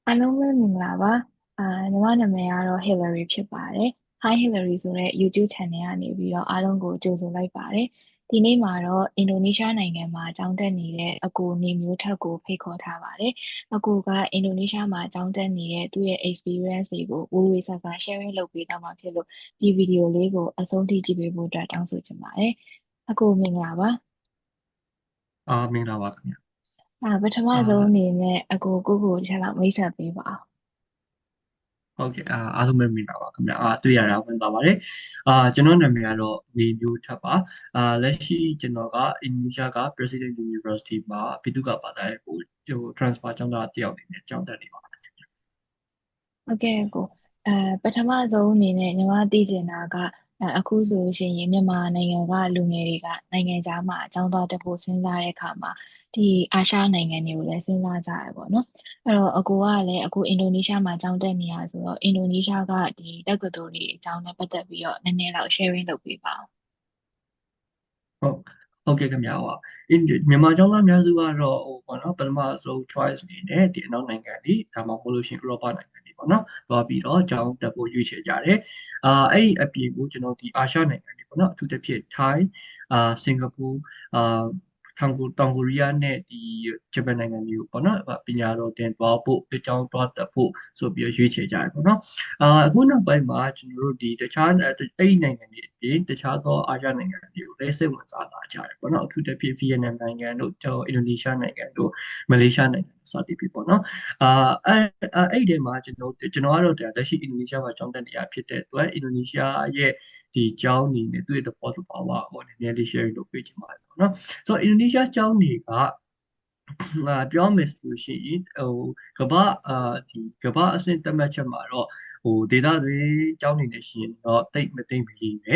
အားလုံးပဲမင်္ဂလာပါညီမနာမည်ကတော့ Hillary ဖြစ်ပါတယ် Hi Hillary ဆိုတဲ့ YouTube channel ကနေပြီးတော့အားလုံးကိုကြိုဆိုလိုက်ပါတယ်ဒီနေ့မှာတော့အင်ဒိုနီးရှားနိုင်ငံမှာကျောင်းတက်နေတဲ့အကိုနေမျိုးထက်ကိုဖိတ်ခေါ်ထားပါတယ်အကိုကအင်ဒိုနီးရှားမှာကျောင်းတက်နေတဲ့သူ့ရဲ့ experience တွေကိုဝေဝေဆာဆာ sharing လုပ်ပေးတော့မှာဖြစ်လို့ဒီဗီဒီယိုလေးကိုအဆုံးထိကြည့်ပေးဖို့အတွက်တောင်းဆိုချင်ပါတယ်အကိုမင်္ဂလာပါမင်္ဂလာပါခင်ဗျာပထမအာဆုံးအနေနဲ့အကိုကိုတစ်ချက်လောက်မိတ်ဆက်ပေးပါဦးဟုတ်ကဲ့အားလုံးပဲမင်္ဂလာပါခင်ဗျာတွေ့ရတာဝင်ပါပါတယ်ကျွန်တော်နာမည်ကတော့နေမျိုးထပ်ပါလက်ရှိကျွန်တော်ကအင်ဒိုနီးရှားက President University မှာပိတုကဘာသာရေးကိုtransfer ကျောင်းသားတယောက်အနေနဲ့ကျောင်းတက်နေပါတယ်ဟုတ်ကဲ့ကိုပထမဆုံးအနေနဲ့ညီမသိချင်တာကအခုဆိုရှင်မြန်မာနိုင်ငံကလူငယ်တွေကနိုင်ငံခြားမှာအကြောင်းသွားတက်ဖို့စဉ်းစားတဲ့အခါမှာဒီအာရှနိုင်ငံတွေကိုလည်းစဉ်းစားကြရပေါ့နော်အဲ့တော့အကိုကလည်းအခုအင်ဒိုနီးရှားမှာကျောင်းတက်နေရဆိုတော့အင်ဒိုနီးရှားကဒီတက္ကသိုလ်တွေအကြောင်းနဲ့ပတ်သက်ပြီးတော့နည်းနည်းလောက် sharing လုပ်ပေးပါဦးဟုတ်ဟုတ်ကဲ့ခင်ဗျာမြန်မာကျောင်းသားများစုကတော့ပေါ့နော်ပထမဆုံး choice အနေနဲ့ဒီအနောက်နိုင်ငံတွေဒါမှမဟုတ်လို့ရှိရင်ဥရောပနိုင်ငံတွေပေါ့နော်သွားပြီးတော့ကျောင်းတက်ဖို့ရွေးချယ်ကြတယ်အဲ့ဒီအပြင်ကိုကျွန်တော်ဒီအာရှနိုင်ငံတွေပေါ့နော်အထူးသဖြင့် Thai စင်ကာပူအာတောင်ကိုရီးယားနဲ့ဒီဂျပန်နိုင်ငံမျိုးပေါ့နော်ပညာတော်သင်သွားဖို့အကြောင်းသွားတက်ဖို့ဆိုပြီးရွေးချယ်ကြတယ်ပေါ့နော်အခုနောက်ပိုင်းမှာကျွန်တော်တို့ဒီတခြားအဲ့ဒီနိုင်ငံတွေအပြင်တခြားသောအာရှနိုင်ငံတွေကိုလည်းစိတ်ဝင်စားလာကြတယ်ပေါ့နော်အထူးသဖြင့်ဗီယက်နမ်နိုင်ငံတို့အင်ဒိုနီးရှားနိုင်ငံတို့မလေးရှားနိုင်ငံစသည်ဖြင့်ပေါ့နော်အဲ့ဒီထဲမှာကျွန်တော်ကတော့လက်ရှိအင်ဒိုနီးရှားမှာကျောင်းတက်နေရဖြစ်တဲ့အတွက်အင်ဒိုနီးရှားရဲ့ဒီကျောင်းနေနဲ့သူ့ရဲ့သဘောတူပါဝါပေါ့နည်းနည်းလေး share လုပ်ပေးချင်ပါတယ်ပေါ့နော်ဆိုတော့အင်ဒိုနီးရှားကျောင်းတွေကပြောမယ်ဆိုလို့ရှိရင်ကမ္ဘာကမ္ဘာအဆင့်သတ်မှတ်ချက်မှာတော့ဒေသတွေကျောင်းနေနေရှင်တော့တိတ်မသိမ့်မကြီးပဲ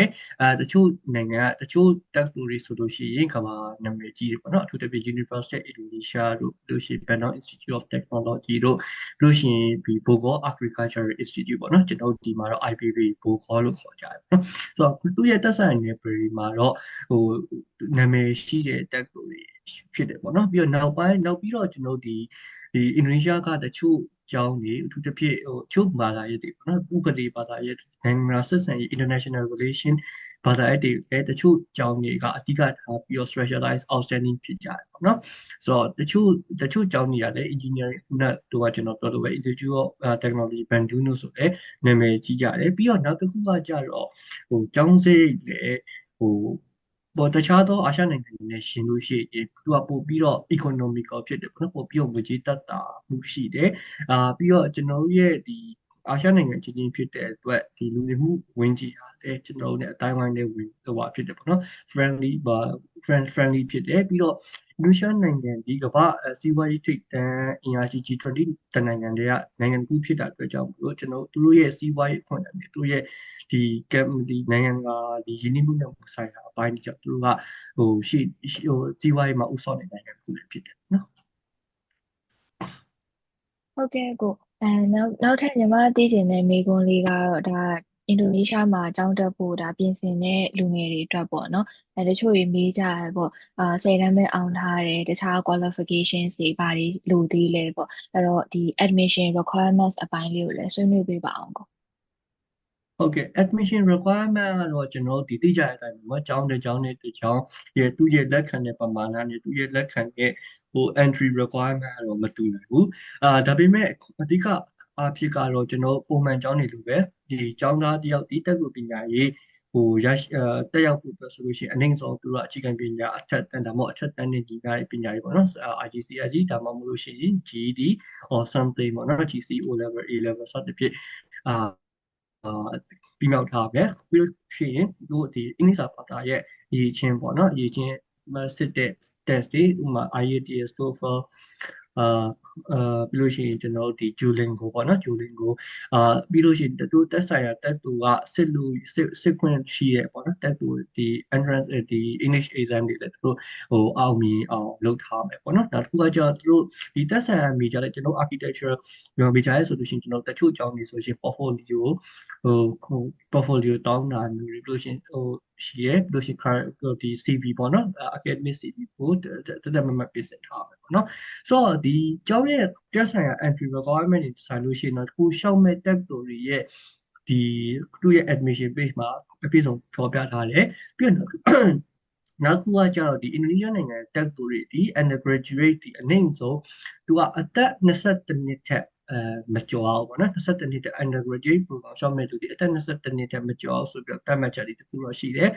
တချို့နိုင်ငံကတချို့တက်ကူတွေဆိုလို့ရှိရင်ကမ္ဘာနာမည်ကြီးတယ်ပေါ့နော်အထူးသဖြင့် University of Indonesia တို့လို့ရှိရင် Bandung Institute of Technology တို့လို့ရှိရင်ဒီ Bogor Agricultural Institute ပေါ့နော်ကျွန်တော်ဒီမှာတော့ IPB Bogor လို့ခေါ်ကြတယ်ပေါ့နော်ဆိုတော့သူ့ရဲ့သက်ဆိုင်နယ်ပယ်မှာတော့ဟိုနာမည်ရှိတဲ့တက်ကူတွေဖြစ်တယ်ပေါ့နော်ပြီးတော့နောက်ပြီးတော့ကျွန်တော်ဒီအင်ဒိုနီးရှားကတချို့ကျောင်းတွေအထူးသဖြင့်ချုပ်ဘာသာရေးတွေပေါ့နော်ဥပဒေဘာသာရေးနိုင်ငံဆက်ဆံရေး international relation ဘာသာရေးတွေတချို့ကျောင်းတွေကအဓိကထားပြီးတော့ specialize outstanding ဖြစ်ကြတယ်ပေါ့နော်ဆိုတော့တချို့ကျောင်းတွေကလည်း engineering ခုနကကျွန်တော်ပြောလို့ပဲ Institute of Technology Bandung လို့ဆိုလည်းနာမည်ကြီးကြတယ်ပြီးတော့နောက်တစ်ခုကကြတော့ကျောင်းစိတ်လည်းဟိုတခြားသောအာရှနိုင်ငံတွေနဲ့ရှင်လို့ရှိရင်သူကပို့ပြီးတော့ economical ဖြစ်တယ်ပေါ့နော်ပို့ပြီးတော့ငွေကြေးသက်သာမှုရှိတယ်ပြီးတော့ကျွန်တော်တို့ရဲ့ဒီအာရှနိုင်ငံချင်းချင်းဖြစ်တဲ့အတွက်ဒီလူနေမှုဝင်ကြည်ရတယ်ကျွန်တော်တို့ ਨੇ အတိုင်းဝိုင်းနဲ့ဝင်ဟိုပါဖြစ်တယ်ပေါ့နော် friendly friendly ဖြစ်တယ်ပြီးတော့အင်ဒိုနီးရှားနိုင်ငံဒီကမ္ဘာစီးပွားရေးထိပ်တန်းအင်အားကြီး G20 တနိုင်ငံတွေကနိုင်ငံတစ်ခုဖြစ်တာအတွက်ကြောင့်မလို့ကျွန်တော်တို့ရဲ့စီးပွားရေးအခွင့်အရေးတို့ရဲ့ဒီနိုင်ငံကဒီယင်းနှိမ့်မှုနဲ့ဆိုင်တာအပိုင်းကြောင့်သူတို့ကရှေ့စီးပွားရေးမှာဥဆောင်နေတဲ့နိုင်ငံတစ်ခုလည်းဖြစ်တယ်နော်ဟုတ်ကဲ့ကိုနောက်ထပ်ညီမသိချင်တဲ့မေးခွန်းလေးကတော့ဒါအင်ဒိုနီးရှားမှာကျောင်းတက်ဖို့ဒါပြင်ဆင်တဲ့လူငယ်တွေအတွက်ပေါ့နော်တချို့တွေမေးကြရပေါ့10တန်းပဲအောင်ထားတယ်တခြား qualifications တွေဘာတွေလိုသေးလဲပေါ့အဲ့တော့ဒီ admission requirements အပိုင်းလေးကိုလည်းဆွေးနွေးပေးပါအောင်ကိုဟုတ်ကဲ့ admission requirement ကတော့ကျွန်တော်တို့ဒီသိကြတဲ့အတိုင်းပဲကျောင်းတစ်ကျောင်းနဲ့တစ်ကျောင်းရဲ့သူ့ရဲ့လက်ခံတဲ့ပမာဏနဲ့သူ့ရဲ့လက်ခံတဲ့entry requirement ကတော့မတူနိုင်ဘူးဒါပေမဲ့အဓိကအဖြစ်ကတော့ကျွန်တော်ပုံမှန်ကျောင်းနေလို့ပဲဒီကျောင်းသားတယောက်ဒီတက်လို့ပညာရေးရရှိတက်ရောက်ဖို့ဆိုလို့ရှိရင်အနည်းဆုံးသူတို့အခြေခံပညာအထက်တန်းဒါမှမဟုတ်အထက်တန်းနဲ့ညီတဲ့ပညာရေးပေါ့နော် IGCSE ဒါမှမဟုတ်လို့ရှိရင် GED or something ပေါ့နော် GCE O level A level စသဖြင့်အာပြီးမြောက်ထားမယ်ပြီးလို့ရှိရင်တို့ဒီအင်္ဂလိပ်စာဘာသာရဲ့အရေးချင်းပေါ့နော်အရေးချင်းစစ်တဲ့ test တွေဥပမာ IELTS TOEFL အာပြီးလို့ရှိရင်ကျွန်တော်တို့ဒီ Duolingo ပေါ့နော် Duolingo ပြီးလို့ရှိရင်တို့တက်ဆိုင်ရာတက်တူကစစ်ခွင့်ရှိရဲ့ပေါ့နော်တက်တူဒီ entrance ဒီ English exam တွေလည်းတို့အောင်မြင်အောင်လုပ်ထားမယ်ပေါ့နော်နောက်တစ်ခုကကျတော့တို့ဒီတက်ဆိုင်ရာ major လည်းကျွန်တော် architecture major ရဲ့ဆိုလို့ရှိရင်ကျွန်တော်တချို့ကျောင်းတွေဆိုရှင် portfolio ဟို portfolio တောင်းတာမျိုးတွေပြီးလို့ရှိရင် ရှိရဲပြီးလို့ရှိရင်ဒီ CV ပေါ့နော် academic CV ကိုတက်မပေးစစ်ထားမယ်ပေါ့နော်ဆိုတော့ဒီကျောင်းရဲ့တက်ဆိုင်ရာ entry requirement တွေဆိုင်လို့ရှိရင်တော့ကိုရှောက်မဲ့ category ရဲ့ဒီသူ့ရဲ့ admission page မှာအပြည့်စုံဖော်ပြထားတယ်ပြီးတော့နောက်ခုကကျတော့ဒီ Indonesia နိုင်ငံတက်သူတွေဒီ undergraduate ဒီအနည်းဆုံးသူကအသက်21နှစ်ထက်မကျော်အောင်ပေါ့နော်21နှစ်ထက် undergraduate program ရှောက်မဲ့သူဒီအသက်21နှစ်ထက်မကျော်အောင်ဆိုပြီးတော့တတ်မှတ်ချက်တွေတခုတော့ရှိတယ်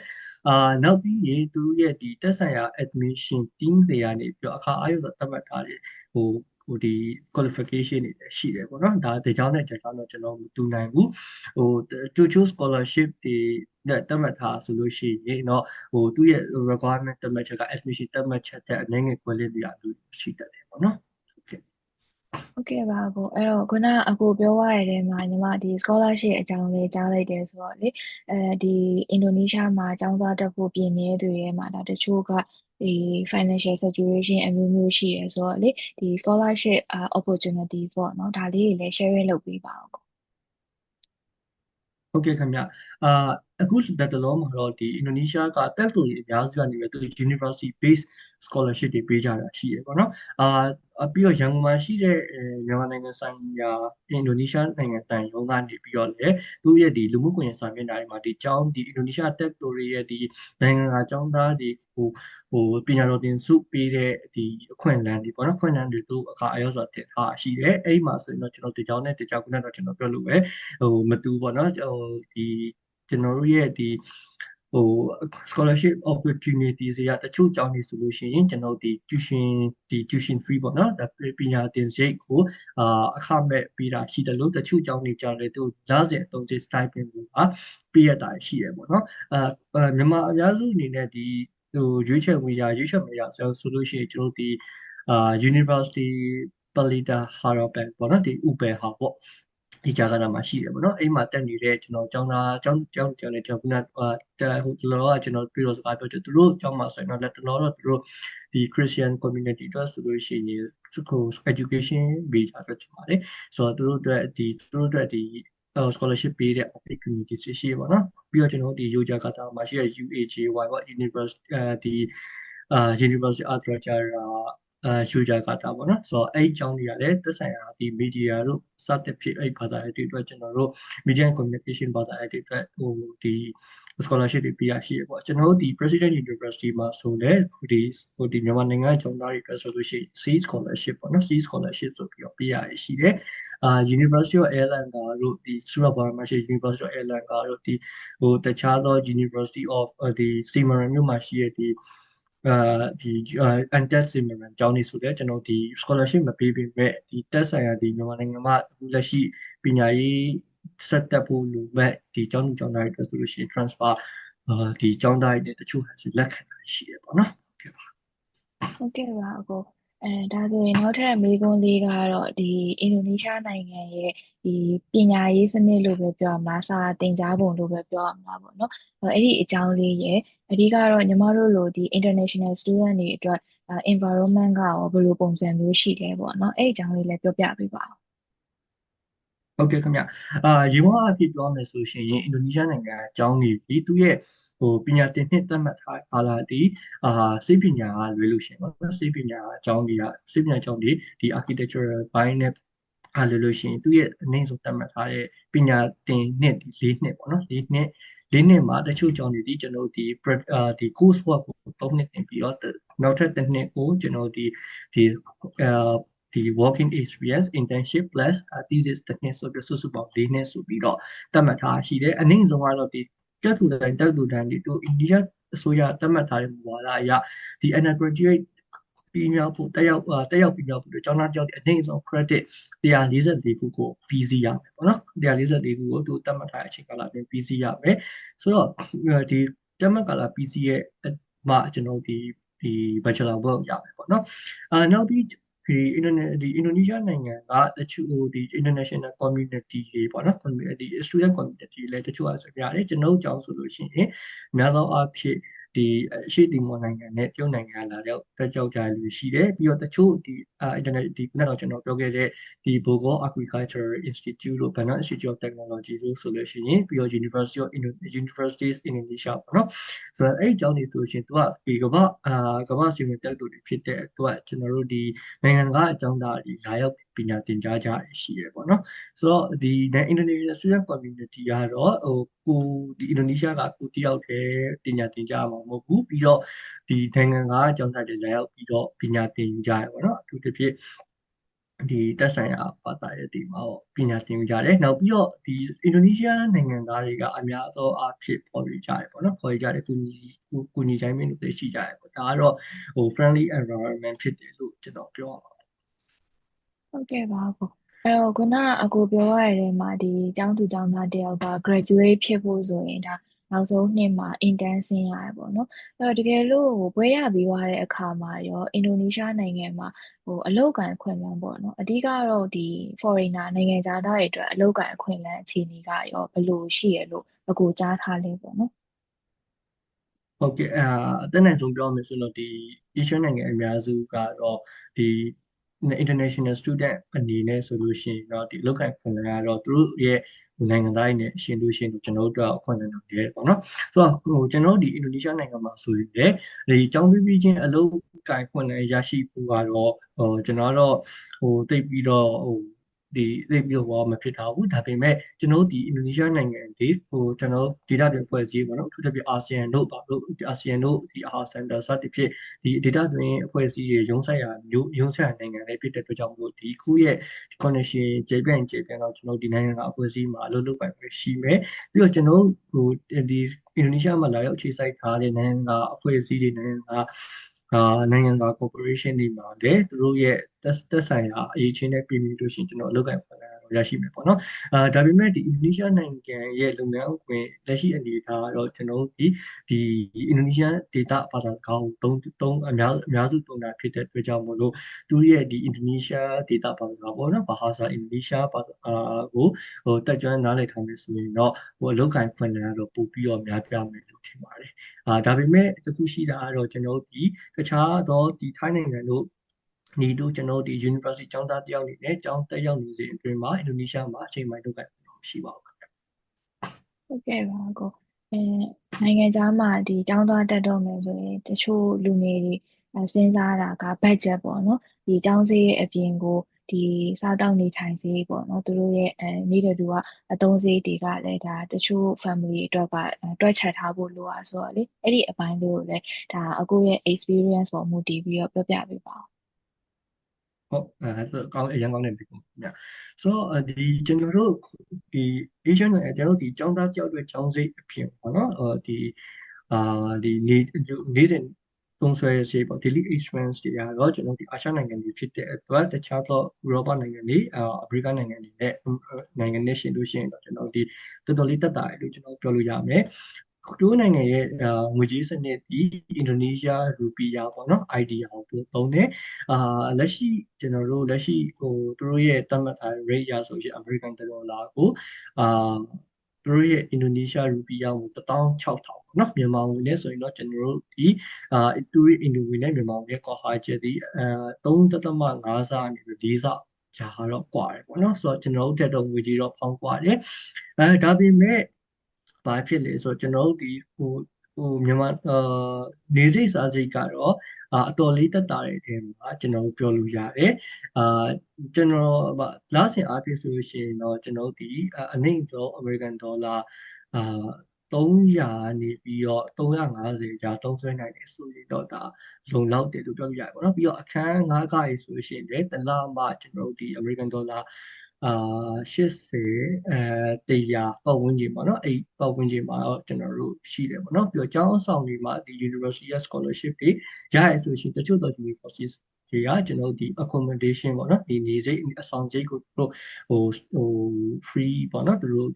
နောက်ပြီးရင်သူရဲ့ဒီတက်ဆိုင်ရာ admission team တွေကနေပြီးတော့အခါအားရဆိုတတ်မှတ်ထားတယ်ဟိုဒီ qualification တွေလည်းရှိတယ်ပေါ့နော်ဒါဒီကြောင်းနဲ့ဒီကြောင်းတော့ကျွန်တော်မတူနိုင်ဘူးto choose scholarship တွေနဲ့တတ်မှတ်ထားဆိုလို့ရှိရင်တော့သူ့ရဲ့ requirement တတ်မှတ်ချက်က admission တတ်မှတ်ချက်တဲ့အနည်းငယ် quality အတူရှိတတ်တယ်ပေါ့နော်ဟုတ်ကဲ့ပါကိုအဲ့တော့ခုနအကိုပြောရတဲ့ထဲမှာညီမဒီ scholarship အကြောင်းလေးကြားလိုက်တယ်ဆိုတော့လေဒီအင်ဒိုနီးရှားမှာကျောင်းသားတက်ဖို့ပြင်နေတဲ့တွေထဲမှာဒါတချို့ကဒီ financial situation အမျိုးမျိုးရှိရဆိုတော့လေဒီ scholarship opportunities ပေါ့နော်ဒါလေးတွေလည်း sharing လုပ်ပေးပါဦးကိုဟုတ်ကဲ့ခင်ဗျအခုလက်တလုံးမှာတော့ဒီအင်ဒိုနီးရှားကတက်သူတွေအများစုကနေပြီးသူ university based scholarship တွေပေးကြတာရှိရပေါ့နော်ပြီးတော့ရန်ကုန်မှာရှိတဲ့မြန်မာနိုင်ငံဆိုင်ရာအင်ဒိုနီးရှားနိုင်ငံတန်ရုံးကနေပြီးတော့လေသူရဲ့ဒီလူမှုကွန်ရက်စာမျက်နှာတွေမှာဒီကျောင်းဒီအင်ဒိုနီးရှားတက်သူတွေရဲ့ဒီနိုင်ငံကကျောင်းသားတွေပညာတော်သင်ဆုပေးတဲ့ဒီအခွင့်အလမ်းတွေပေါ့နော်အခွင့်အလမ်းတွေသူအခါအရောက်ဆိုတာတင်ထားရှိတယ်အဲ့မှာဆိုရင်တော့ကျွန်တော်ဒီကျောင်းနဲ့ဒီကျောင်းခုနကတော့ကျွန်တော်ပြောလို့ပဲမတူပေါ့နော်ဒီကျွန်တော်တို့ရဲ့ဒီscholarship opportunities တွေကတချို့ကျောင်းတွေဆိုလို့ရှိရင်ကျွန်တော်ဒီ tuition free ပေါ့နော်ဒါပညာသင်စရိတ်ကိုအခမဲ့ပေးတာရှိတယ်လို့တချို့ကျောင်းတွေကြောင့်လည်းသူကြားစင်အသုံးစရိတ် stipend ကိုပေးရတာရှိတယ်ပေါ့နော်မြန်မာအများစုအနေနဲ့ဒီရွေးချယ်မရဆိုလို့ရှိရင်ကျွန်တော်ဒီUniversity Pelita Harapan ပေါ့နော်ဒီ UPE ဟာပေါ့ဒီကြာကနာမှာရှိတယ်ပေါ့နော်အိမ်မှာတက်နေတဲ့ကျွန်တော်ကျောင်းနဲ့ကျောင်းနဲ့ကျွန်တော်ခုနဟိုလောကကျွန်တော်ပြီးတော့စကားပြောချင်သူတို့ကျောင်းမှာဆိုရင်တော့လက်တလောတော့သူတို့ဒီ Christian community အတွက်ဆိုလို့ရှိရင်education ပေးကြတော့ဖြစ်ပါတယ်ဆိုတော့သူတို့အတွက်ဒီscholarship ပေးတဲ့ opportunity ရှိရပါတော့ပြီးတော့ကျွန်တော်ဒီ Yogyakarta မှာရှိတဲ့ UAJY ပေါ့ University University of Adrajara ယူဂျာကာတာပေါ့နော်ဆိုတော့အဲ့အကြောင်းတွေကလည်းသက်ဆိုင်ရာဒီ media တို့စသဖြင့်အဲ့ဘာသာရပ်တွေအတွက်ကျွန်တော်တို့ media and communication ဘာသာရပ်တွေအတွက်ဒီ scholarship တွေပေးရရှိရပေါ့ကျွန်တော်တို့ဒီ President University မှာဆိုလည်းဒီမြန်မာနိုင်ငံကျောင်းသားတွေအတွက်ဆိုလို့ရှိရင် C scholarship ပေါ့နော် C scholarship ဆိုပြီးတော့ပေးရရှိတယ်University of Airlangga တို့ဒီ Surabaya မှာရှိ University of Airlangga တို့ဒီတခြားသော University of ဒီ Semarang မြို့မှာရှိတဲ့ဒီantas စီမံကျောင်းနေဆိုတဲ့ကျွန်တော်ဒီ scholarship မပေးပေမဲ့ဒီတက်ဆိုင်ရာဒီမြန်မာနိုင်ငံမှာအခုလက်ရှိပညာရေးဆက်တက်ဖို့လိုမဲ့ဒီကျောင်းသူကျောင်းသားတွေအတွက်ဆိုလို့ရှိရင် transfer ဒီကျောင်းသားတွေနဲ့တချို့လက်ခံတာရှိရပေါ့နော်ဟုတ်ကဲ့ပါအကိုဒါဆိုရင်နောက်ထပ်မေးခွန်းလေးကတော့ဒီအင်ဒိုနီးရှားနိုင်ငံရဲ့ဒီပညာရေးစနစ်လို့ပဲပြောရမလားစာသင်ကြားပုံလို့ပဲပြောရမလားပေါ့နော်အဲ့ဒီအကြောင်းလေးရဲ့အဓိကတော့ညီမတို့လိုဒီ international student တွေအတွက် environment ကရောဘယ်လိုပုံစံမျိုးရှိလဲပေါ့နော်အဲ့ဒီအကြောင်းလေးလည်းပြောပြပေးပါဦးဟုတ်ကဲ့ခင်ဗျရေဝါအဖြစ်ပြောမယ်ဆိုရှင်အင်ဒိုနီးရှားနိုင်ငံအကြောင်းကြီးသူရဲ့ပညာသင်နှစ်သတ်မှတ်ထားကာလဒီစိတ်ပညာကလွယ်လို့ရှိရင်ပေါ့စိတ်ပညာအကြောင်းကြီးစိတ်ပညာအကြောင်းဒီ architectural ဘိုင်းနဲ့လွယ်လို့ရှိရင်သူရဲ့အနည်းဆုံးသတ်မှတ်ထားတဲ့ပညာသင်နှစ်ဒီ၄နှစ်ပေါ့နော်၄နှစ်မှာတချို့ကျောင်းတွေဒီကျွန်တော်ဒီ course work ကို၃နှစ်သင်ပြီးတော့နောက်ထပ်တစ်နှစ်ကိုကျွန်တော်ဒီ working experience internship plus thesis တစ်နှစ်ဆိုပြီးစုစုပေါင်း၄နှစ်ဆိုပြီးတော့သတ်မှတ်ထားရှိတယ်အနည်းဆုံးကတော့ဒီတက်သူတိုင်းဒီသူအိန္ဒိယအစိုးရသတ်မှတ်ထားတဲ့မူဝါဒအရဒီ undergraduate ပြီးမြောက်ဖို့တက်ရောက်ပြီးမြောက်ဖို့ကျောင်းသားကျောင်းအနည်းဆုံး credit 144ခုကိုပြီးစီးရမယ်ပေါ့နော်144ခုကိုသူသတ်မှတ်ထားတဲ့အချိန်ကာလအတွင်းပြီးစီးရမယ်ဆိုတော့ဒီသတ်မှတ်ကာလပြီးစီးရဲ့မှကျွန်တော်ဒီ bachelor work ရမယ်ပေါ့နော်နောက်ပြီးဒီအင်ဒိုနီးရှားနိုင်ငံကတချို့ဒီ international community တွေပေါ့နော် community student community လည်းတချို့ဆိုပြရတယ်ကျွန်တော်တို့ကြောင့်ဆိုလို့ရှိရင်အများသောအားဖြင့် ရှေ့တီမောနိုင်ငံနဲ့တရုတ်နိုင်ငံလာရောက်တက်ကြွကြလူရှိတယ်ပြီးတော့တချို့internet ခုနကကျွန်တော်ပြောခဲ့တဲ့Bogor Agricultural Institute လို့ Bandar Institute of Technology လို့ဆိုလို့ရှိရင်ပြီးတော့ Universities Indonesia ပေါ့နော်ဆိုတော့အဲ့အကြောင်းတွေဆိုရှင်သူကကမ္ဘာစီမံတက်သူတွေဖြစ်တဲ့အတွက်ကျွန်တော်တို့နိုင်ငံကအကြောင်းသားတွေလာရောက်ပညာသင်ကြားကြရှိရပေါ့နော်ဆိုတော့Indonesian student community ကတော့အင်ဒိုနီးရှားကကိုတယောက်တည်းပညာသင်ကြားမှာမဟုတ်ဘူးပြီးတော့နိုင်ငံကအကြောင်းသားတွေလာရောက်ပြီးတော့ပညာသင်ကြရပေါ့နော်အထူးသဖြင့်တက်ဆိုင်ရာဘာသာရေးဒီမှာပညာသင်ကြတယ်နောက်ပြီးတော့အင်ဒိုနီးရှားနိုင်ငံသားတွေကအများသောအားဖြင့်ပေါ်ပြီးကြတယ်ပေါ့နော်ပေါ်ပြီးကြတယ်ကူညီချိုင်းမင်းတွေရှိကြတယ်ပေါ့ဒါကတော့friendly environment ဖြစ်တယ်လို့ကျွန်တော်ပြောရမှာဟုတ်ကဲ့ပါကိုအဲ့တော့ခုနအကိုပြောရတဲ့မှာကျောင်းသူကျောင်းသားတယောက်က graduate ဖြစ်ဖို့ဆိုရင်ဒါနောက်ဆုံးနှစ်မှာ intern ဆင်းရတယ်ပေါ့နော်အဲ့တော့တကယ်လို့ဘွဲရပြီးသွားတဲ့အခါမှာရောအင်ဒိုနီးရှားနိုင်ငံမှာအလုပ်အကိုင်အခွင့်အလမ်းပေါ့နော်အဓိကတော့foreigner နိုင်ငံခြားသားတွေအတွက်အလုပ်အကိုင်အခွင့်အလမ်းအခြေအနေကရောဘယ်လိုရှိရလို့အကိုကြားထားလဲပေါ့နော်ဟုတ်ကဲ့အသက်နိုင်ဆုံးပြောမယ်ဆိုတော့Asian နိုင်ငံအများစုကတော့international student အနေနဲ့ဆိုလို့ရှိရင်တော့အလုပ်ကိုင်ခွင့်လန်းကတော့သူတို့ရဲ့နိုင်ငံသားတွေနဲ့ရှင်လို့ရှိရင်ကျွန်တော်တို့အခွင့်အလမ်းတွေပေါ့နော်ဆိုတော့ကျွန်တော်တို့အင်ဒိုနီးရှားနိုင်ငံမှာဆိုရင်လည်းကျောင်းပြီးချင်းအလုပ်ကိုင်ခွင့်လန်းရရှိဖို့ကတော့ကျွန်တော်တော့တိတ်ပြီးတော့သိပြီးတော့မဖြစ်ထားဘူးဒါပေမဲ့ကျွန်တော်တို့အင်ဒိုနီးရှားနိုင်ငံကျွန်တော်ဒေတာတွင်ဖွဲ့စည်းပေါ့နော်အထူးသဖြင့်အာဆီယံတို့အာဆီယံတို့အာဆန်တာစသဖြင့်ဒေတာတွင်အဖွဲ့အစည်းတွေရုံးဆိုင်ရာနိုင်ငံတွေဖြစ်တဲ့အတွက်ကြောင့်မို့ခုရဲ့ connection ကျေပြန့်တော့ကျွန်တော်နိုင်ငံကအဖွဲ့အစည်းမှာအလုပ်လုပ်ပိုင်ခွင့်ရှိမယ်ပြီးတော့ကျွန်တော်အင်ဒိုနီးရှားမှာလာရောက်အခြေစိုက်ထားတဲ့နိုင်ငံကအဖွဲ့အစည်းတွေနိုင်ငံက corporation တွေမှာလည်းသူတို့ရဲ့သက်ဆိုင်ရာအရေးချင်းနဲ့ပြည်ပြီးလို့ရှိရင်ကျွန်တော်အလုပ်ကိုင်ခွင့်ရရှိမယ်ပေါ့နော်ဒါပေမဲ့အင်ဒိုနီးရှားနိုင်ငံရဲ့လုပ်ငန်းခွင်လက်ရှိအနေအထားကတော့ကျွန်တော်တို့အင်ဒိုနီးရှားဒေတာဘာသာစကားကိုသုံးအများစုသုံးတာဖြစ်တဲ့အတွက်ကြောင့်မို့လို့သူရဲ့အင်ဒိုနီးရှားဒေတာဘာသာစကားပေါ့နော်ဘာသာအင်ဒိုနီးရှားဘာသာကိုတက်ကြွနားလည်ထားမယ်ဆိုရင်တော့အလုပ်ကိုင်ခွင့်လည်းတော့ပို့ပြီးတော့များပြားမယ်လို့ထင်ပါတယ်ဒါပေမဲ့တခုရှိတာကတော့ကျွန်တော်တို့တခြားသောထိုင်းနိုင်ငံတို့တို့ကျွန်တော်တို့University ကျောင်းသားတယောက်အနေနဲ့ကျောင်းတက်ရောက်နေစဉ်အတွင်းမှာအင်ဒိုနီးရှားမှာအချိန်ပိုင်းလုပ်ကိုင်လို့ရှိပါဘူးဟုတ်ကဲ့ပါကိုနိုင်ငံခြားမှာကျောင်းသားတက်တော့မယ်ဆိုရင်တချို့လူငယ်တွေစဉ်းစားတာက budget ပေါ့နော်ကျောင်းစရိတ်အပြင်ကိုစားတောက်နေထိုင်စရိတ်ပေါ့နော်သူတို့ရဲ့နေ့တူကအသုံးစရိတ်တွေကလည်းဒါတချို့ family အတွက်ကတွက်ချက်ထားဖို့လိုတာဆိုတော့လေအဲ့ဒီအပိုင်းလေးကိုလည်းဒါအကိုရဲ့ experience ပေါ်မူတည်ပြီးတော့ပြောပြပေးပါဦးဟုတ်ကောင်းအရင်ကောင်းတဲ့ပြည်ပုံညဆိုတော့ကျွန်တော်တို့Asian နဲ့ကျွန်တော်တို့ကျောင်းသားကြောက်တဲ့ကျောင်းစိတ်အဖြစ်ပေါ့နော်နေ့စဉ်သုံးစွဲရေးပေါ့ daily expense တွေကတော့ကျွန်တော်အာရှနိုင်ငံတွေဖြစ်တဲ့အတွက်တခြားသောဥရောပနိုင်ငံတွေအာဖရိကနိုင်ငံတွေနဲ့ရှင်လို့ရှိရင်တော့ကျွန်တော်တော်တော်လေးတက်တာတယ်လို့ကျွန်တော်ပြောလို့ရမယ်တို့နိုင်ငံရဲ့ငွေကြေးစနစ်ဒီအင်ဒိုနီးရှားရူပီယာပေါ့နော် IDR ကိုသုံးတယ်လက်ရှိကျွန်တော်တို့လက်ရှိသူတို့ရဲ့သတ်မှတ်ထားတဲ့ rate ရဆိုရင် American dollar ကိုသူတို့ရဲ့အင်ဒိုနီးရှားရူပီယာကို16000ပေါ့နော်မြန်မာငွေနဲ့ဆိုရင်တော့ကျွန်တော်တို့သူတို့အင်ဒိုငွေနဲ့မြန်မာငွေနဲ့ကွာဟာချက်ဒီ3.5 ဆကနေ4ဆဂျာတော့ကွာတယ်ပေါ့နော်ဆိုတော့ကျွန်တော်တို့တက်တော့ငွေကြီးတော့ဖောင်းကွာတယ်ဒါပေမဲ့ဘာဖြစ်လဲဆိုတော့ကျွန်တော်တို့မြန်မာနေစိတ်စားစိတ်ကတော့အတော်လေးတက်တာတဲ့အထက်မှာကျွန်တော်ပြောလို့ရတယ်အာကျွန်တော်လစဉ်အားဖြင့်ဆိုလို့ရှိရင်တော့ကျွန်တော်ဒီအနည်းဆုံး American Dollar အာ300နေပြီးတော့350ကြာသုံးစွဲနိုင်တယ်ဆိုရင်တော့ဒါလုံလောက်တယ်လို့ပြောလို့ရတယ်ပေါ့နော်ပြီးတော့အခန်းငါးခါရေးဆိုလို့ရှိရင်လည်းတစ်လမှကျွန်တော်တို့American Dollar 80100ပတ်ဝန်းကျင်ပေါ့နော်အဲ့ပတ်ဝန်းကျင်မှာတော့ကျွန်တော်တို့ရှိတယ်ပေါ့နော်ပြီးတော့ကျောင်းဆောင်တွေမှာUniversity Scholarship တွေရရဆိုရှင်တချို့တော့ University တွေကကျွန်တော်တို့accommodation ပေါ့နော်နေစိတ်အဆောင်စိတ်ကိုတို့free ပေါ့နော်သူတို့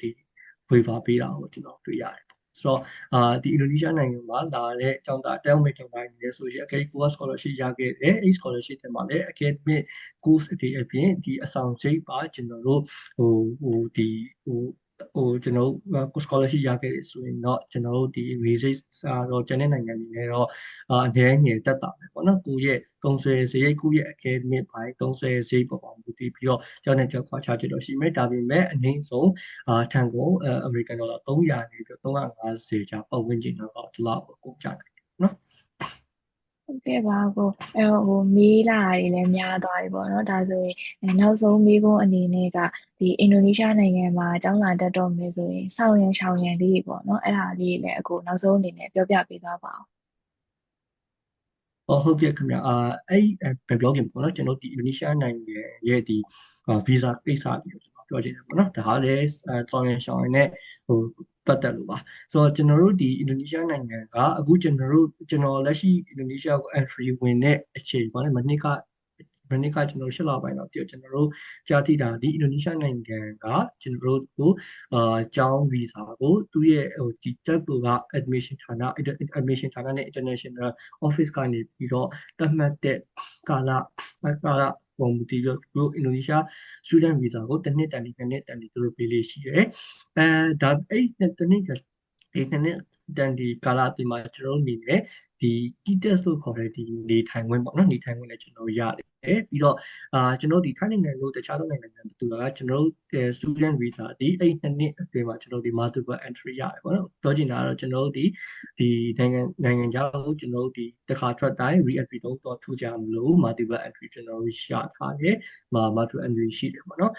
ဝေဖာပေးတာကိုကျွန်တော်တွေ့ရတယ်ဆိုတော့အင်ဒိုနီးရှားနိုင်ငံမှာလာတဲ့အကြောင်းသားတက်မဲ့ကျောင်းသားတွေလည်းဆိုရင်အကယ် course scholarship ရခဲ့တယ်အဲ့ scholarship တွေမှာလည်း academic course တွေအပြင်အဆောင်စိတ်ပါကျွန်တော်တို့ ကျွန်တော်တို့ scholarship ရခဲ့တယ်ဆိုရင်တော့ကျွန်တော်တို့ဒီ research တော့ကျန်တဲ့နိုင်ငံတွေနဲ့တော့အနည်းငယ်တက်တာပဲပေါ့နော်ကိုယ့်ရဲ့သုံးစွဲစရိတ်ကိုယ့်ရဲ့ academic ဘိုင်းသုံးစွဲစရိတ်ပေါ်မှာမူတည်ပြီးတော့ကျောင်းနဲ့ကျောင်းခွာခြားချက်တော့ရှိမယ်ဒါပေမဲ့အနည်းဆုံးထံကိုအမေရိကန်ဒေါ်လာ300နေပြီးတော့350ကျပ်ပတ်ဝန်းကျင်တော့ဒီလောက်ကိုကျတယ်နော်ဟုတ်ကဲ့ပါကိုအဲ့တော့မေးလာတာတွေလည်းများသွားပြီပေါ့နော်ဒါဆိုရင်နောက်ဆုံးမေးခွန်းအနေနဲ့ကဒီအင်ဒိုနီးရှားနိုင်ငံမှာကျောင်းလာတက်တော့မယ်ဆိုရင်စောင့်ရန်ရှောင်ရန်လေးတွေပေါ့နော်အဲ့ဒါလေးတွေလည်းအခုနောက်ဆုံးအနေနဲ့ပြောပြပေးသွားပါအောင်ဟုတ်ကဲ့ခင်ဗျအဲ့ဘယ်ပြောခင်ပေါ့နော်ကျွန်တော်ဒီအင်ဒိုနီးရှားနိုင်ငံရဲ့ဒီဗီဇာကိစ္စတွေကိုကျွန်တော်ပြောချင်တယ်ပေါ့နော်ဒါကလည်းဆောင်ရန်ရှောင်းရန်နဲ့ဟိုပတ်သက်လို့ပါဆိုတော့ကျွန်တော်တို့ဒီအင်ဒိုနီးရှားနိုင်ငံကအခုကျွန်တော်လက်ရှိအင်ဒိုနီးရှားကို entry ဝင်တဲ့အချိန်ပေါ့နော်မနေ့ကကျွန်တော်8 လပိုင်းတော့ပြကျွန်တော်တို့ကြားသိတာဒီအင်ဒိုနီးရှားနိုင်ငံကကျွန်တော်တို့ကိုကျောင်းဗီဇာကိုသူ့ရဲ့ဒီတက်ကူက admission ဌာန admission ဌာနနဲ့ international office ကနေပြီးတော့သတ်မှတ်တဲ့ကာလပုံမူတည်ပြီးတော့အင်ဒိုနီးရှား student visa ကိုတစ်နှစ်တန်ဒီနှစ်နှစ်တန်ဒီသူတို့ပေးလေးရှိတယ်ဒါအဲ့တစ်နှစ်ဒီနှစ်တန်ဒီကာလဒီမှာကျွန်တော်တို့အနေနဲ့ဒီ T-test လို့ခေါ်တဲ့ဒီနေထိုင်ခွင့်ပေါ့နော်နေထိုင်ခွင့်လည်းကျွန်တော်ရတယ်ပြီးတော့ကျွန်တော်ဒီထိုင်းနိုင်ငံလို့တခြားသောနိုင်ငံတွေတူတာကကျွန်တော်တို့ student visa ဒီအဲ့နှစ်အတွင်းမှာကျွန်တော်ဒီ multiple entry ရတယ်ပေါ့နော်ပြောချင်တာကတော့ကျွန်တော်တို့ဒီနိုင်ငံခြားကိုကျွန်တော်တို့ဒီတစ်ခါထွက်တိုင်း re-entry တော့ထူကြမလို့ multiple entry ကျွန်တော်တို့ရှာထားတယ်multiple entry ရှိတယ်ပေါ့နော်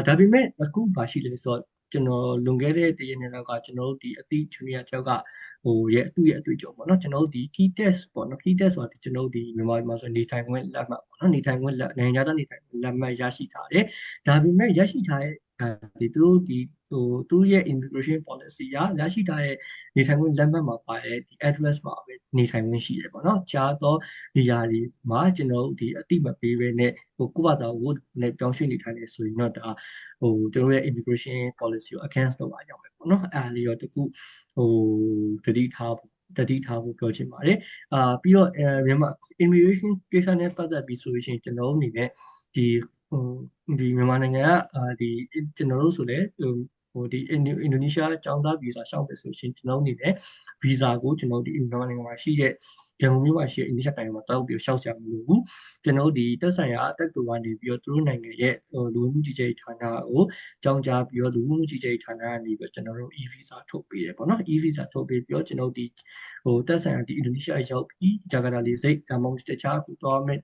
ဒါပေမဲ့အခုဘာရှိလဲဆိုတော့ကျွန်တော်လွန်ခဲ့တဲ့တရက်နှစ်လောက်ကကျွန်တော်တို့ဒီအသည့် junior ကျောက်ကသူ့ရဲ့အတွေ့အကြုံပေါ့နော်ကျွန်တော်တို့ဒီ key test ပေါ့နော် key test ဆိုတာဒီကျွန်တော်တို့ဒီမြန်မာမှာဆိုနေထိုင်ခွင့်လက်မှတ်ပေါ့နော်နေထိုင်ခွင့်နိုင်ငံသားနေထိုင်ခွင့်လက်မှတ်ရရှိထားတယ်ဒါပေမဲ့ရရှိထားတဲ့ဒီသူတို့ဒီသူ့ရဲ့ immigration policy ရရှိထားတဲ့နေထိုင်ခွင့်လက်မှတ်မှာပါတဲ့ဒီ address မှာပဲနေထိုင်ခွင့်ရှိတယ်ပေါ့နော်ကြားတော့နေရာတွေမှာကျွန်တော်တို့ဒီအတိမပေးဘဲနဲ့ကိုယ့်ဘာသာကိုနဲ့ပြောင်းရွှေ့နေထိုင်နေဆိုရင်တော့ဒါကျွန်တော်ရဲ့ immigration policy ကို against လုပ်လာကြမယ်ပေါ့နော်အဲ့ဒါလေးတော့တခုတတိထားဖို့ပြောချင်ပါတယ်ပြီးတော့မြန်မာ immigration ကိစ္စနဲ့ပတ်သက်ပြီးဆိုလို့ရှိရင်ကျွန်တော်အနေနဲ့ဒီဒီမြန်မာနိုင်ငံကဒီကျွန်တော်တို့ဆိုလည်းဒီအင်ဒိုနီးရှားကျောင်းသားဗီဇာရှောက်မယ်ဆိုရှင်ကျွန်တော်အနေနဲ့ဗီဇာကိုကျွန်တော်ဒီမြန်မာနိုင်ငံမှာရှိတဲ့ရန်ကုန်မြို့မှာရှိတဲ့ အင်ဒိုနီးရှားတိုင်းမှာတောက်ပြီးရှောက်ဆရာမလို့ဘူးကျွန်တော်ဒီတက်ဆိုင်ရာအတက်တူကနေပြီးတော့သူတို့နိုင်ငံရဲ့လူမှုကြီးကြပ်ရေးဌာနကိုကြောင်းကြားပြီးတော့လူမှုကြီးကြပ်ရေးဌာနကနေပြီးတော့ကျွန်တော်တို့ e-visa ထုတ်ပေးတယ်ပေါ့နော် e-visa ထုတ်ပေးပြီးတော့ကျွန်တော်ဒီတက်ဆိုင်ရာဒီအင်ဒိုနီးရှားရောက်ပြီးဂျာကာတာလေဆိပ်ဒါမှမဟုတ်တခြားသွားမဲ့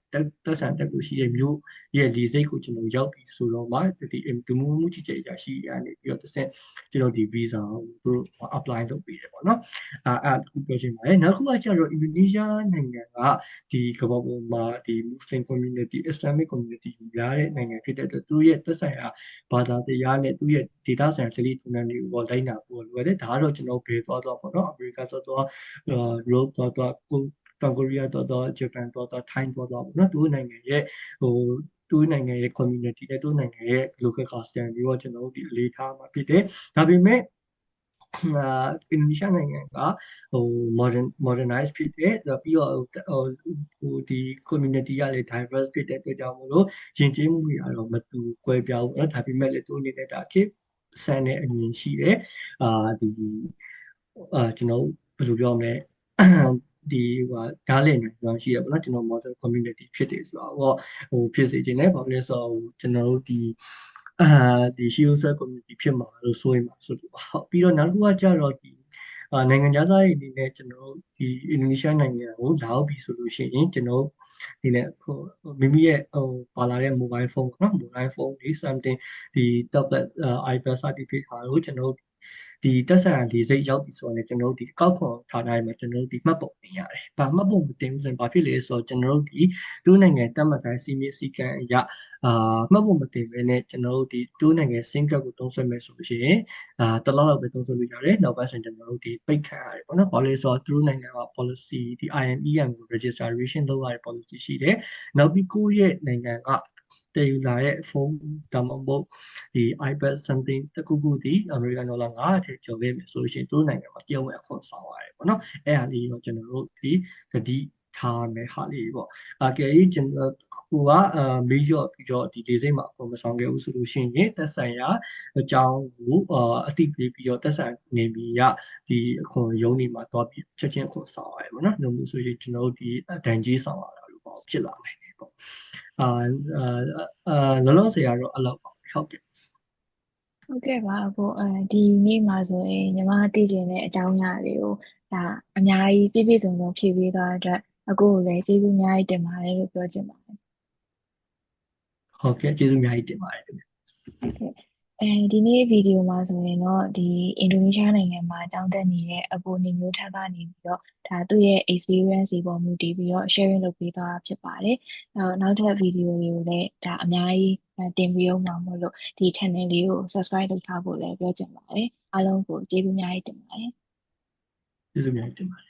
တက်ဆိုင်တက်ကိုရှိတဲ့မြို့ရဲ့လေဆိပ်ကိုကျွန်တော်ရောက်ပြီးဆိုတော့မှဒီလူမှုကြီးကြပ်ရေးရရှိရနေပြီးတော့တစ်ဆင့်ကျွန်တော်ဒီ visa ကိုသူတို့ apply လုပ်ပေးတယ်ပေါ့နော်အဲ့ဒါပြောချင်ပါတယ်နောက်တစ်ခုကကျတော့အင်ဒိုနီးရှားနိုင်ငံကဒီကမ္ဘာပေါ်မှာဒီ Muslim community Islamic community များတဲ့နိုင်ငံဖြစ်တဲ့အတွက်သူရဲ့သက်ဆိုင်ရာဘာသာတရားနဲ့သူရဲ့ဒေသဆိုင်ရာစရိတ်ထုံးတမ်းတွေကိုလိုက်နာဖို့လိုတယ်ဒါကတော့ကျွန်တော်ဘယ်သွားပေါ့နော်အမေရိကသွားရောသွားတောင်ကိုရီးယားသွားဂျပန်သွားထိုင်းသွားပေါ့နော်သူနိုင်ငံရဲ့သူနိုင်ငံရဲ့ community နဲ့သူနိုင်ငံရဲ့ local custom တွေရောကျွန်တော်တို့ဒီအလေးထားမှာဖြစ်တယ်ဒါပေမဲ့အင်ဒိုနီးရှားနိုင်ငံကmodernize ဖြစ်တယ်ပြီးတော့ဒီ community ကလည်း diverse ဖြစ်တဲ့အတွက်ကြောင့်မို့လို့ယဉ်ကျေးမှုတွေကတော့မတူကွဲပြားဘူးเนาะဒါပေမဲ့လည်းသူအနေနဲ့ဒါခေတ်ဆန်တဲ့အမြင်ရှိတယ်ဒီကျွန်တော်ဘယ်လိုပြောမလဲဒီဓာတ်လည်နေကြောင်းရှိရပါတော့ကျွန်တော် model community ဖြစ်တယ်ဆိုတော့ဖြစ်စေခြင်းနဲ့ဘာလို့လဲဆိုတော့ကျွန်တော်တို့ဒီ she user community ဖြစ်မှာလို့ဆိုရင်ပါဆိုတော့ဟုတ်ပြီးတော့နောက်တစ်ခုကကြတော့ဒီနိုင်ငံသားတွေအနေနဲ့ကျွန်တော်ဒီအင်ဒိုနီးရှားနိုင်ငံကိုလာရောက်ပြီဆိုလို့ရှိရင်ကျွန်တော်ဒီနဲ့မိမိရဲ့ပါလာတဲ့ mobile phone ပေါ့နော် mobile phone ဒီ something ဒီ tablet iPad စသည်ဖြင့်ဟာကိုကျွန်တော်ဒီတက်ဆိုင်ရာလေစိတ်ရောက်ပြီဆိုတော့ကျွန်တော်တို့ဒီကောက်ခွန်ဌာနတွေမှာကျွန်တော်တို့ဒီမှတ်ပုံတင်ရတယ်။ဘာမှတ်ပုံမတင်ဘူးဆိုရင်ဘာဖြစ်လဲဆိုတော့ကျွန်တော်တို့ဒီသူ့နိုင်ငံတတ်မှတ်တိုင်းစီမင်းစည်းကမ်းအရမှတ်ပုံမတင်ဘဲနဲ့ကျွန်တော်တို့ဒီသူ့နိုင်ငံ SIM card ကိုသုံးစွဲမယ်ဆိုလို့ရှိရင်တစ်လောက်လောက်ပဲသုံးစွဲလို့ရတယ်။နောက်ပိုင်းဆိုရင်ကျွန်တော်တို့ဒီပိတ်ခံရတယ်ပေါ့နော်။ဘာလို့လဲဆိုတော့သူ့နိုင်ငံက policy ဒီ IMEM ကို registration လုပ်ရတဲ့ policy ရှိတယ်။နောက်ပြီးကိုယ့်ရဲ့နိုင်ငံကတည်ယူလာတဲ့ဖုန်းဒါမှမဟုတ်ဒီ iPad something တခုခုဒီအမေရိကန်ဒေါ်လာ900ထဲကျော်ခဲ့ပြီဆိုလို့ရှိရင်သူတို့နိုင်ငံမှာတရားဝင်အခွန်ဆောင်ရတယ်ပေါ့နော်အဲ့ဒါလေးတော့ကျွန်တော်တို့ဒီ ထားမယ်ဟာလေးပေါ့ကဲကျွန်တော်ကိုကမေးရော့ပြီးတော့ဒီစိတ်မှာကိုမဆောင်ခဲ့ဘူးဆိုလို့ရှိရင်သက်ဆိုင်ရာအကြောင်းကိုအသိပေးပြီးတော့သက်ဆိုင်နေပြီဒီအခွန်ရုံးတွေမှာတော့ချက်ချင်းအခွန်ဆောင်ရတယ်ပေါ့နော်။လို့မျိုးဆိုရင်ကျွန်တော်တို့ဒီဒဏ်ကြေးဆောင်ရတာလို့ပေါ့ဖြစ်လာနိုင်တယ်ပေါ့အာလောလောဆယ်ကတော့အဲ့လောက်ပါဟုတ်ကဲ့ဟုတ်ကဲ့ပါအခုဒီနေ့မှာဆိုရင်ညီမသိချင်တဲ့အကြောင်းအရာတွေကိုဒါအများကြီးပြည့်ပြည့်စုံစုံဖြည့်ပေးသွားတဲ့အတွက်အခုကိုလည်းကျေးဇူးအများကြီးတင်ပါတယ်လို့ပြောချင်ပါတယ်ဟုတ်ကဲ့ကျေးဇူးအများကြီးတင်ပါတယ်ခင်ဗျဟုတ်ကဲ့ဒီနေ့ဗီဒီယိုမှာဆိုရင်တော့ဒီအင်ဒိုနီးရှားနိုင်ငံမှာတောင်းတနေတဲ့အကိုနေမျိုးထက်ကနေပြီးတော့ဒါသူ့ရဲ့ experience တွေပေါ်မူတည်ပြီးတော့ sharing လုပ်ပေးသွားတာဖြစ်ပါတယ်နောက်ထပ်ဗီဒီယိုတွေကိုလည်းဒါအများကြီးတင်ပြီးအောင်မှာမို့လို့ဒီ channel လေးကို subscribe လုပ်ထားဖို့လည်းပြောချင်ပါတယ်အားလုံးကိုကျေးဇူးအများကြီးတင်ပါတယ်ကျေးဇူးအများကြီးတင်ပါတယ်